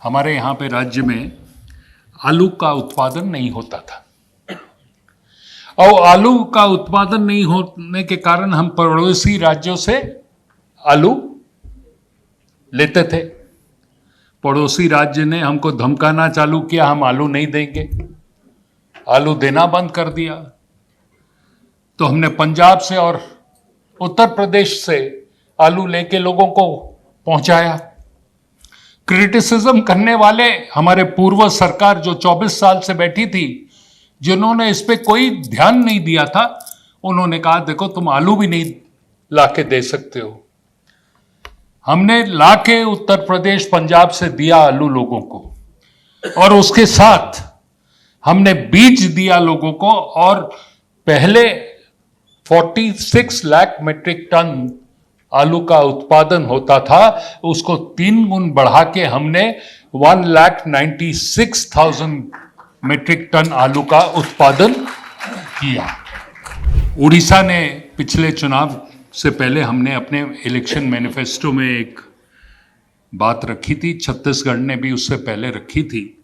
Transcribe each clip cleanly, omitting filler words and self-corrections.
हमारे यहाँ पे राज्य में आलू का उत्पादन नहीं होता था और आलू का उत्पादन नहीं होने के कारण हम पड़ोसी राज्यों से आलू लेते थे। पड़ोसी राज्य ने हमको धमकाना चालू किया, हम आलू नहीं देंगे, आलू देना बंद कर दिया। तो हमने पंजाब से और उत्तर प्रदेश से आलू लेके लोगों को पहुंचाया। क्रिटिसिज्म करने वाले हमारे पूर्व सरकार जो 24 साल से बैठी थी, जिन्होंने इस पे कोई ध्यान नहीं दिया था, उन्होंने कहा देखो तुम आलू भी नहीं लाके दे सकते हो। हमने लाके उत्तर प्रदेश पंजाब से दिया आलू लोगों को, और उसके साथ हमने बीज दिया लोगों को। और पहले 46 लाख मीट्रिक टन आलू का उत्पादन होता था, उसको 3 गुना बढ़ा के हमने 1,96,000 मीट्रिक टन आलू का उत्पादन किया। उड़ीसा ने पिछले चुनाव से पहले हमने अपने इलेक्शन मैनिफेस्टो में एक बात रखी थी, छत्तीसगढ़ ने भी उससे पहले रखी थी।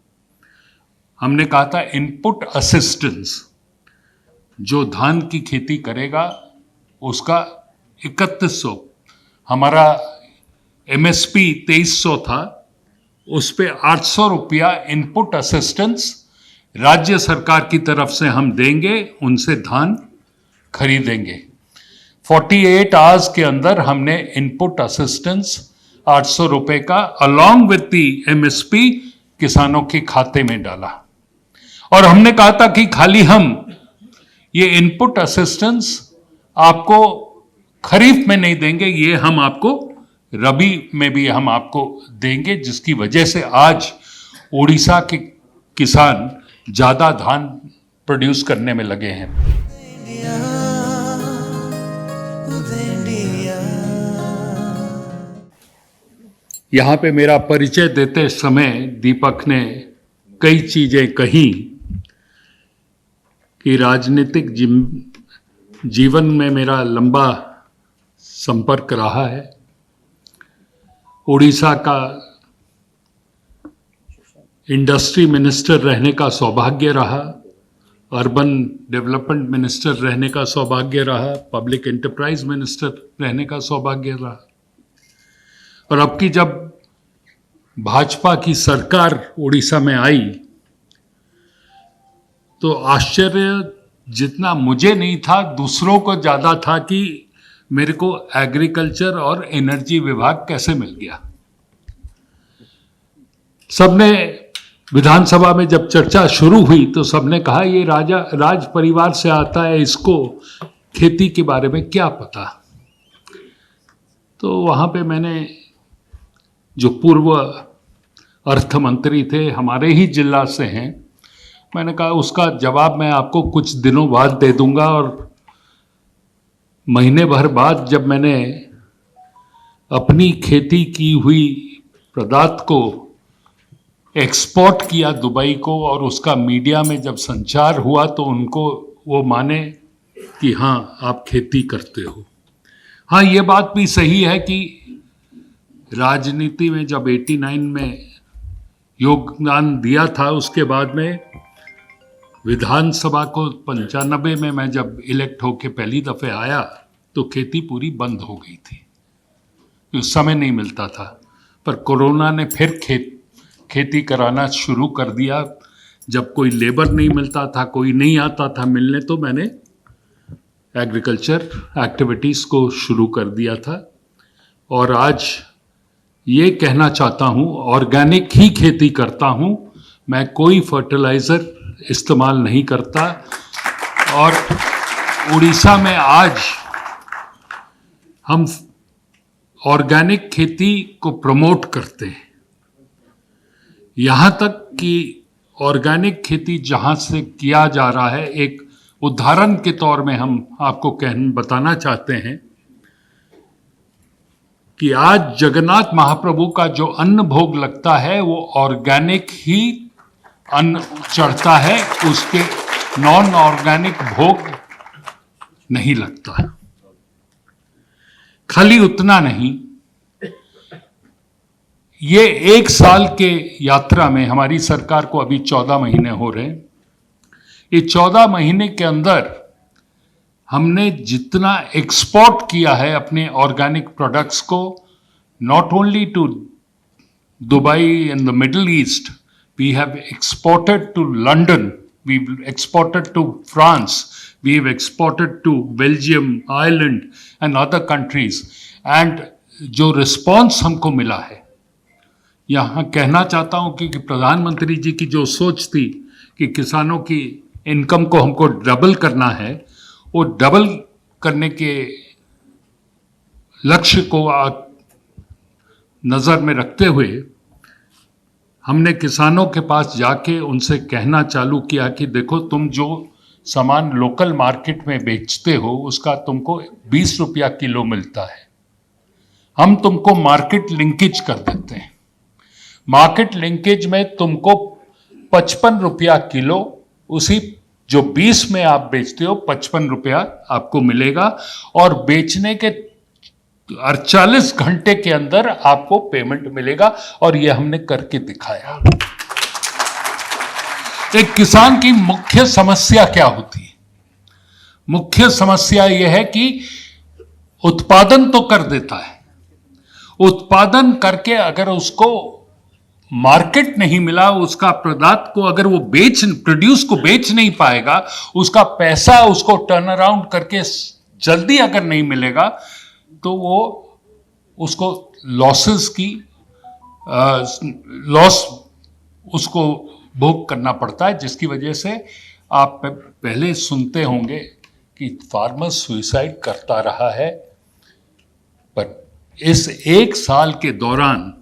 हमने कहा था इनपुट असिस्टेंस, जो धान की खेती करेगा उसका 3100, हमारा एमएसपी 2300 था, उस पे 800 रुपया इनपुट असिस्टेंस राज्य सरकार की तरफ से हम देंगे, उनसे धान खरीदेंगे। 48 आवर्स के अंदर हमने इनपुट असिस्टेंस 800 रुपए का अलॉन्ग विथ दी एमएसपी किसानों के खाते में डाला। और हमने कहा था कि खाली हम ये इनपुट असिस्टेंस आपको खरीफ में नहीं देंगे, ये हम आपको रबी में भी हम आपको देंगे, जिसकी वजह से आज उड़ीसा के किसान ज्यादा धान प्रोड्यूस करने में लगे हैं। यहाँ पे मेरा परिचय देते समय दीपक ने कई चीजें कही कि राजनीतिक जीवन में मेरा लंबा संपर्क रहा है। उड़ीसा का इंडस्ट्री मिनिस्टर रहने का सौभाग्य रहा, अर्बन डेवलपमेंट मिनिस्टर रहने का सौभाग्य रहा, पब्लिक एंटरप्राइज मिनिस्टर रहने का सौभाग्य रहा। और अब की जब भाजपा की सरकार उड़ीसा में आई तो आश्चर्य जितना मुझे नहीं था, दूसरों को ज्यादा था कि मेरे को एग्रीकल्चर और एनर्जी विभाग कैसे मिल गया। सबने विधानसभा में जब चर्चा शुरू हुई तो सबने कहा ये राज परिवार से आता है, इसको खेती के बारे में क्या पता। तो वहां पे मैंने, जो पूर्व अर्थ मंत्री थे, हमारे ही जिला से हैं, मैंने कहा उसका जवाब मैं आपको कुछ दिनों बाद दे दूंगा। और महीने भर बाद जब मैंने अपनी खेती की हुई पदार्थ को एक्सपोर्ट किया दुबई को, और उसका मीडिया में जब संचार हुआ तो उनको वो माने कि हाँ आप खेती करते हो। हाँ, ये बात भी सही है कि राजनीति में जब 89 में योगदान दिया था, उसके बाद में विधानसभा को 95 में मैं जब इलेक्ट होके पहली दफे आया तो खेती पूरी बंद हो गई थी, उस समय नहीं मिलता था। पर कोरोना ने फिर खेती कराना शुरू कर दिया। जब कोई लेबर नहीं मिलता था, कोई नहीं आता था मिलने, तो मैंने एग्रीकल्चर एक्टिविटीज़ को शुरू कर दिया था। और आज ये कहना चाहता हूँ, ऑर्गेनिक ही खेती करता हूँ, मैं कोई फर्टिलाइज़र इस्तेमाल नहीं करता। और उड़ीसा में आज हम ऑर्गेनिक खेती को प्रमोट करते हैं। यहाँ तक कि ऑर्गेनिक खेती जहाँ से किया जा रहा है, एक उदाहरण के तौर में हम आपको बताना चाहते हैं कि आज जगन्नाथ महाप्रभु का जो अन्न भोग लगता है वो ऑर्गेनिक ही अन्न चढ़ता है, उसके नॉन ऑर्गेनिक भोग नहीं लगता। खाली उतना नहीं, ये एक साल के यात्रा में हमारी सरकार को अभी 14 महीने हो रहे हैं। ये 14 महीने के अंदर हमने जितना एक्सपोर्ट किया है अपने ऑर्गेनिक प्रोडक्ट्स को, not only to Dubai and the Middle East, we have exported to London, we exported to France, we have exported to Belgium, Ireland and other countries. And जो रिस्पॉन्स हमको मिला है, यहाँ कहना चाहता हूँ कि प्रधानमंत्री जी की जो सोच थी कि किसानों की इनकम को हमको डबल करना है, वो डबल करने के लक्ष्य को नज़र में रखते हुए हमने किसानों के पास जाके उनसे कहना चालू किया कि देखो, तुम जो सामान लोकल मार्केट में बेचते हो उसका तुमको 20 रुपया किलो मिलता है, हम तुमको मार्केट लिंकेज कर देते हैं। मार्केट लिंकेज में तुमको 55 रुपया किलो, उसी जो 20 में आप बेचते हो 55 रुपया आपको मिलेगा, और बेचने के 48 घंटे के अंदर आपको पेमेंट मिलेगा। और यह हमने करके दिखाया। एक किसान की मुख्य समस्या क्या होती है? मुख्य समस्या यह है कि उत्पादन तो कर देता है, उत्पादन करके अगर उसको मार्केट नहीं मिला, उसका पदार्थ को अगर वो प्रोड्यूस को बेच नहीं पाएगा, उसका पैसा उसको टर्न अराउंड करके जल्दी अगर नहीं मिलेगा, तो वो उसको लॉसेस की लॉस उसको भोग करना पड़ता है, जिसकी वजह से आप पहले सुनते होंगे कि फार्मर सुइसाइड करता रहा है। पर इस एक साल के दौरान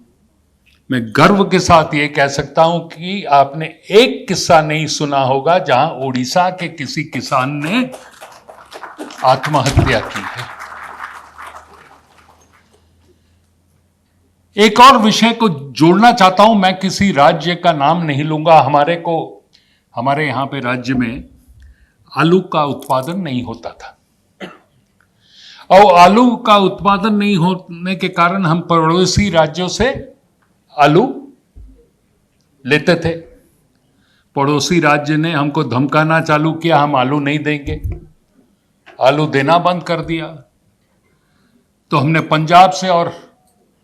मैं गर्व के साथ ये कह सकता हूं कि आपने एक किस्सा नहीं सुना होगा जहां उड़ीसा के किसी किसान ने आत्महत्या की है। एक और विषय को जोड़ना चाहता हूं, मैं किसी राज्य का नाम नहीं लूंगा। हमारे यहां पे राज्य में आलू का उत्पादन नहीं होता था, और आलू का उत्पादन नहीं होने के कारण हम पड़ोसी राज्यों से आलू लेते थे। पड़ोसी राज्य ने हमको धमकाना चालू किया, हम आलू नहीं देंगे, आलू देना बंद कर दिया। तो हमने पंजाब से और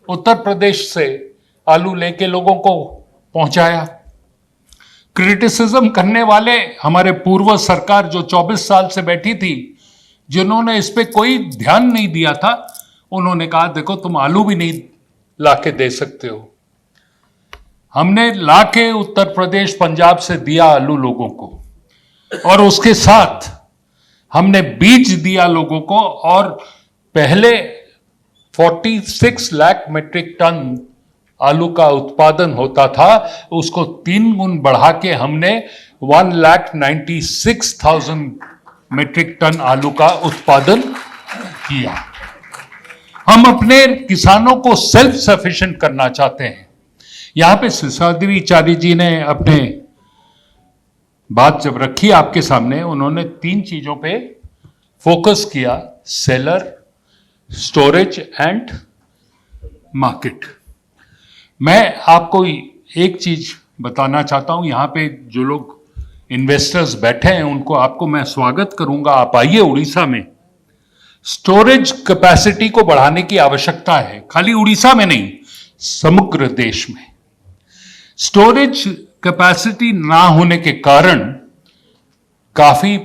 उत्तर प्रदेश से आलू लेके लोगों को पहुंचाया। क्रिटिसिज्म करने वाले हमारे पूर्व सरकार जो 24 साल से बैठी थी, जिन्होंने इस पे कोई ध्यान नहीं दिया था, उन्होंने कहा देखो तुम आलू भी नहीं लाके दे सकते हो। हमने लाके उत्तर प्रदेश पंजाब से दिया आलू लोगों को, और उसके साथ हमने बीज दिया लोगों को, और पहले 46 लाख मीट्रिक टन आलू का उत्पादन होता था, उसको 3 गुना बढ़ा के हमने 1,96,000 मीट्रिक टन आलू का उत्पादन किया। हम अपने किसानों को सेल्फ सफिशिएंट करना चाहते हैं। यहां पे शेषाद्रिचारी जी ने अपने बात जब रखी आपके सामने, उन्होंने 3 चीजों पे फोकस किया: सेलर, स्टोरेज एंड मार्केट। मैं आपको एक चीज बताना चाहता हूं, यहां पे जो लोग इन्वेस्टर्स बैठे हैं उनको आपको मैं स्वागत करूंगा, आप आइए उड़ीसा में। स्टोरेज कैपेसिटी को बढ़ाने की आवश्यकता है, खाली उड़ीसा में नहीं, समग्र देश में। स्टोरेज कैपेसिटी ना होने के कारण काफी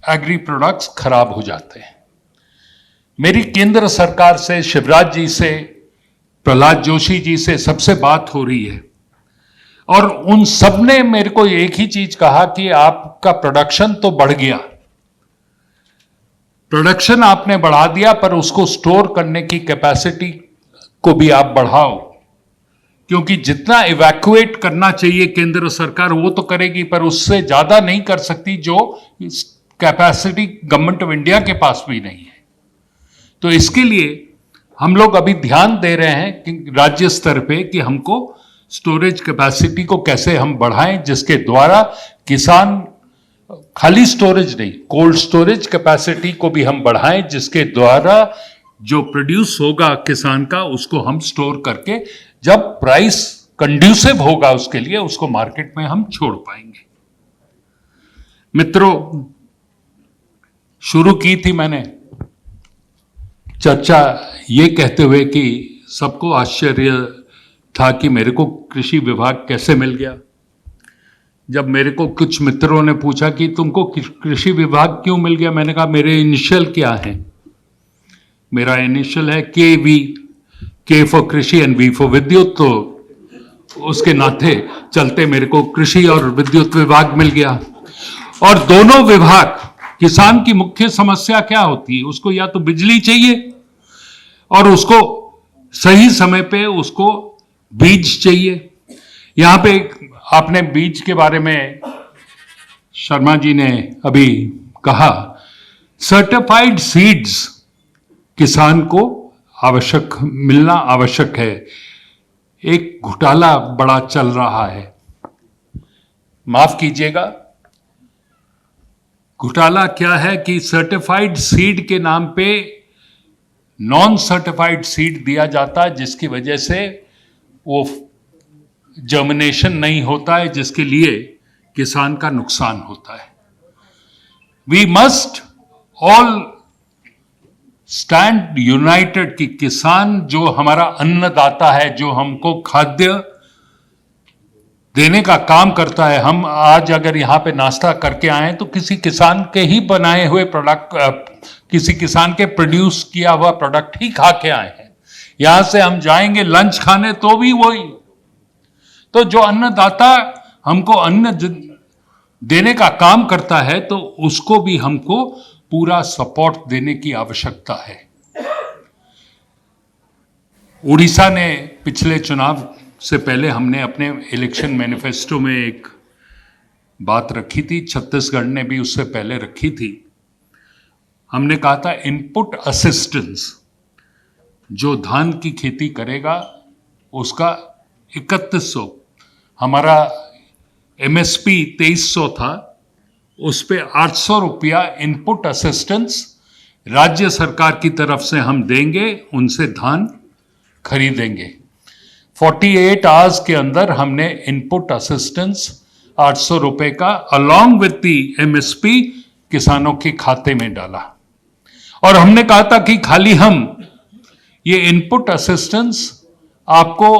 एग्री प्रोडक्ट्स खराब हो जाते हैं। मेरी केंद्र सरकार से, शिवराज जी से, प्रहलाद जोशी जी से सबसे बात हो रही है, और उन सब ने मेरे को एक ही चीज कहा कि आपका प्रोडक्शन तो बढ़ गया, प्रोडक्शन आपने बढ़ा दिया, पर उसको स्टोर करने की कैपेसिटी को भी आप बढ़ाओ, क्योंकि जितना इवैक्यूएट करना चाहिए केंद्र सरकार वो तो करेगी, पर उससे ज्यादा नहीं कर सकती, जो कैपेसिटी गवर्नमेंट ऑफ इंडिया के पास भी नहीं है। तो इसके लिए हम लोग अभी ध्यान दे रहे हैं कि राज्य स्तर पे कि हमको स्टोरेज कैपेसिटी को कैसे हम बढ़ाएं, जिसके द्वारा किसान खाली स्टोरेज नहीं, कोल्ड स्टोरेज कैपेसिटी को भी हम बढ़ाएं, जिसके द्वारा जो प्रोड्यूस होगा किसान का उसको हम स्टोर करके जब प्राइस कंड्यूसिव होगा उसके लिए उसको मार्केट में हम छोड़ पाएंगे। मित्रों, शुरू की थी मैंने चर्चा ये कहते हुए कि सबको आश्चर्य था कि मेरे को कृषि विभाग कैसे मिल गया। जब मेरे को कुछ मित्रों ने पूछा कि तुमको कृषि विभाग क्यों मिल गया, मैंने कहा मेरे इनिशियल क्या है। मेरा इनिशियल है के फॉर कृषि एंड वी फॉर विद्युत, तो उसके नाते चलते मेरे को कृषि और विद्युत विभाग मिल गया। और दोनों विभाग, किसान की मुख्य समस्या क्या होती है, उसको या तो बिजली चाहिए और उसको सही समय पे उसको बीज चाहिए। यहां पे आपने बीज के बारे में शर्मा जी ने अभी कहा, सर्टिफाइड सीड्स किसान को मिलना आवश्यक है। एक घोटाला बड़ा चल रहा है, माफ कीजिएगा, घोटाला क्या है कि सर्टिफाइड सीड के नाम पे नॉन सर्टिफाइड सीड दिया जाता है, जिसकी वजह से वो जर्मिनेशन नहीं होता है, जिसके लिए किसान का नुकसान होता है। We must all stand united कि किसान जो हमारा अन्नदाता है, जो हमको खाद्य देने का काम करता है, हम आज अगर यहाँ पे नाश्ता करके आए तो किसी किसान के ही बनाए हुए प्रोडक्ट, किसी किसान के प्रोड्यूस किया हुआ प्रोडक्ट ही खा के आए हैं। यहां से हम जाएंगे लंच खाने तो भी वही। तो जो अन्नदाता हमको अन्न देने का काम करता है तो उसको भी हमको पूरा सपोर्ट देने की आवश्यकता है। उड़ीसा ने पिछले चुनाव से पहले हमने अपने इलेक्शन मैनिफेस्टो में एक बात रखी थी, छत्तीसगढ़ ने भी उससे पहले रखी थी। हमने कहा था इनपुट असिस्टेंस, जो धान की खेती करेगा उसका 3100, हमारा एमएसपी 2300 था, उस पे 800 रुपया इनपुट असिस्टेंस राज्य सरकार की तरफ से हम देंगे, उनसे धान खरीदेंगे। 48 आवर्स के अंदर हमने इनपुट असिस्टेंस 800 रुपए का अलॉन्ग विथ दी एमएसपी किसानों के खाते में डाला। और हमने कहा था कि खाली हम ये इनपुट असिस्टेंस आपको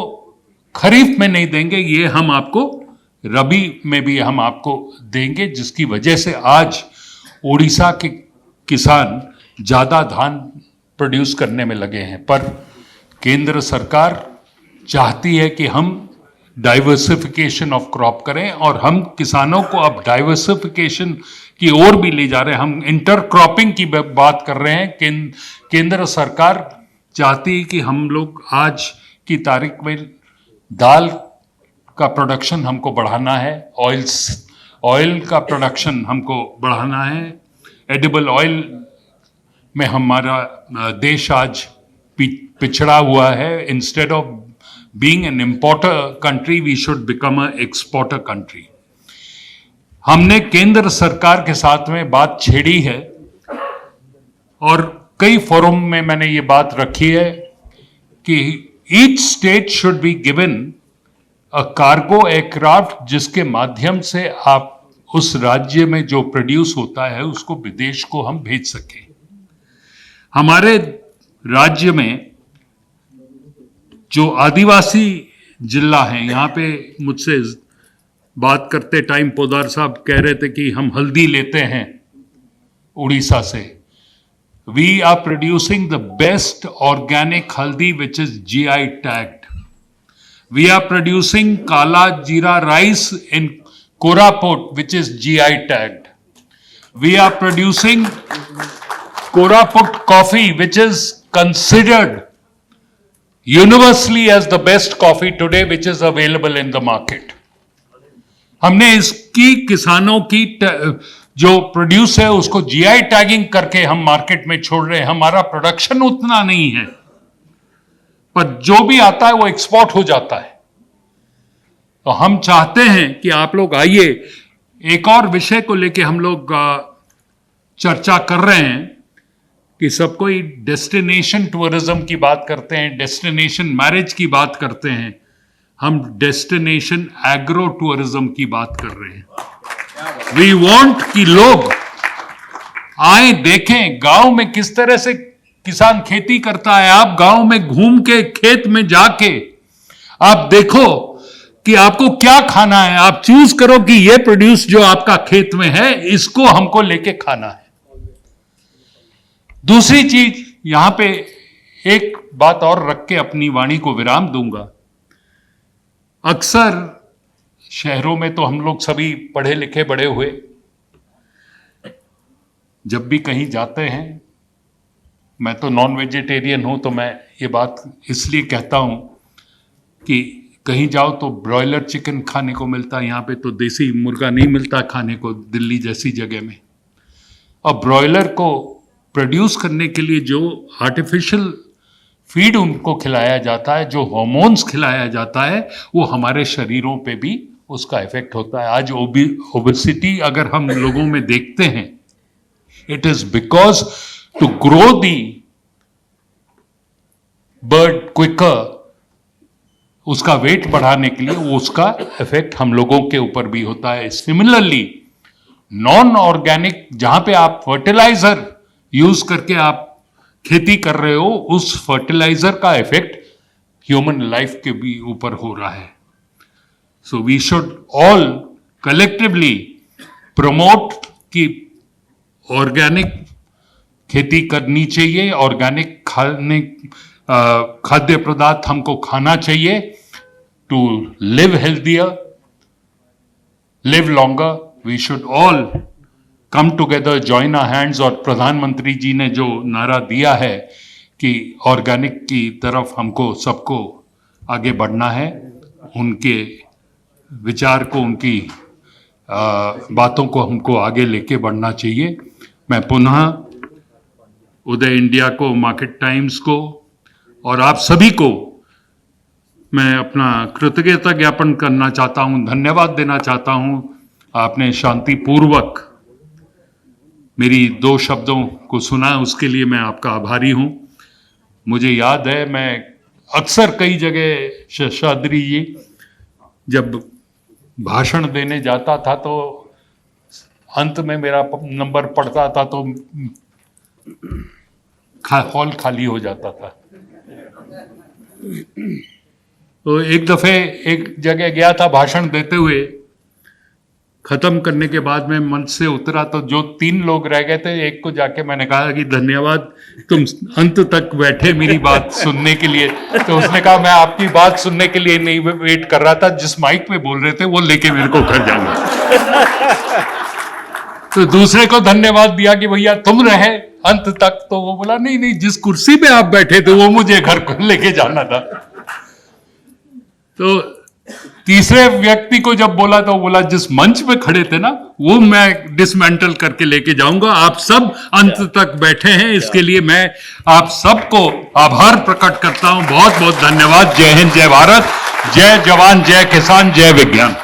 खरीफ में नहीं देंगे, ये हम आपको रबी में भी हम आपको देंगे, जिसकी वजह से आज उड़ीसा के किसान ज्यादा धान प्रोड्यूस करने में लगे हैं। पर केंद्र सरकार चाहती है कि हम डाइवर्सिफिकेशन ऑफ क्रॉप करें, और हम किसानों को अब डाइवर्सिफिकेशन की ओर भी ले जा रहे हैं। हम इंटर क्रॉपिंग की बात कर रहे हैं। केंद्र सरकार चाहती है कि हम लोग आज की तारीख में दाल का प्रोडक्शन हमको बढ़ाना है, ऑयल का प्रोडक्शन हमको बढ़ाना है, एडिबल ऑयल में हमारा देश आज पिछड़ा हुआ है। Instead of being an importer country, we should become an exporter country. हमने केंद्र सरकार के साथ में बात छेड़ी है और कई फोरम में मैंने ये बात रखी है कि each state should be given a cargo aircraft, जिसके माध्यम से आप उस राज्य में जो प्रोड्यूस होता है उसको विदेश को हम भेज सकें। हमारे राज्य में जो आदिवासी जिला हैं, यहाँ पे मुझसे बात करते टाइम पोदार साहब कह रहे थे कि हम हल्दी लेते हैं उड़ीसा से। We are producing the best organic haldi which is GI tagged. We are producing kala jeera rice in Koraput which is GI tagged. We are producing Koraput coffee which is considered universally as the best coffee today which is available in the market. हमने इसकी किसानों की जो produce है उसको GI tagging करके हम market में छोड़ रहे हैं। हमारा प्रोडक्शन उतना नहीं है, पर जो भी आता है वो एक्सपोर्ट हो जाता है। तो हम चाहते हैं कि आप लोग आइए, एक और विषय को लेके हम लोग चर्चा कर रहे हैं कि सब कोई डेस्टिनेशन टूरिज्म की बात करते हैं, डेस्टिनेशन मैरिज की बात करते हैं, हम डेस्टिनेशन एग्रो टूरिज्म की बात कर रहे हैं। वी वांट कि लोग आए, देखें गांव में किस तरह से किसान खेती करता है। आप गांव में घूम के, खेत में जाके आप देखो कि आपको क्या खाना है, आप चूज करो कि ये प्रोड्यूस जो आपका खेत में है इसको हमको लेके खाना है। दूसरी चीज, यहां पे एक बात और रख के अपनी वाणी को विराम दूंगा। अक्सर शहरों में तो हम लोग सभी पढ़े लिखे बड़े हुए, जब भी कहीं जाते हैं, मैं तो नॉन वेजिटेरियन हूं तो मैं ये बात इसलिए कहता हूं कि कहीं जाओ तो ब्रॉयलर चिकन खाने को मिलता है, यहाँ पे तो देसी मुर्गा नहीं मिलता खाने को दिल्ली जैसी जगह में। और ब्रॉयलर को प्रोड्यूस करने के लिए जो आर्टिफिशियल फीड उनको खिलाया जाता है, जो हार्मोन्स खिलाया जाता है, वो हमारे शरीरों पे भी उसका इफेक्ट होता है। आज ओबेसिटी अगर हम लोगों में देखते हैं, it is because to grow the bird quicker, उसका वेट बढ़ाने के लिए वो उसका इफेक्ट हम लोगों के ऊपर भी होता है। सिमिलरली नॉन ऑर्गेनिक, जहां पे आप फर्टिलाइजर यूज करके आप खेती कर रहे हो, उस फर्टिलाइजर का इफेक्ट ह्यूमन लाइफ के भी ऊपर हो रहा है। So we should all collectively promote कि ऑर्गेनिक खेती करनी चाहिए, ऑर्गेनिक खाद्य पदार्थ हमको खाना चाहिए to live healthier, live longer. We should all come together, join our hands. और प्रधानमंत्री जी ने जो नारा दिया है कि ऑर्गेनिक की तरफ हमको सबको आगे बढ़ना है, उनके विचार को, उनकी बातों को हमको आगे लेके बढ़ना चाहिए। मैं पुनः उदय इंडिया को, मार्केट टाइम्स को और आप सभी को मैं अपना कृतज्ञता ज्ञापन करना चाहता हूं, धन्यवाद देना चाहता हूं। आपने शांतिपूर्वक मेरी 2 शब्दों को सुना, उसके लिए मैं आपका आभारी हूं। मुझे याद है, मैं अक्सर कई जगह शेषाद्री जी जब भाषण देने जाता था तो अंत में मेरा नंबर पड़ता था तो हॉल खाली हो जाता था। तो एक दफे एक जगह गया था भाषण देते हुए, खत्म करने के बाद में मंच से उतरा तो जो 3 लोग रह गए थे, एक को जाके मैंने कहा कि धन्यवाद, तुम अंत तक बैठे मेरी बात सुनने के लिए। तो उसने कहा मैं आपकी बात सुनने के लिए नहीं वेट कर रहा था, जिस माइक पे बोल रहे थे वो लेके मेरे को घर जाना। तो दूसरे को धन्यवाद दिया कि भैया तुम रहे अंत तक, तो वो बोला नहीं नहीं, जिस कुर्सी पे आप बैठे थे वो मुझे घर को लेके जाना था। तो तीसरे व्यक्ति को जब बोला तो बोला जिस मंच पे खड़े थे ना, वो मैं डिसमेंटल करके लेके जाऊंगा। आप सब अंत तक बैठे हैं, इसके लिए मैं आप सबको आभार प्रकट करता हूं। बहुत बहुत धन्यवाद। जय हिंद, जय भारत, जय जवान, जय किसान, जय विज्ञान।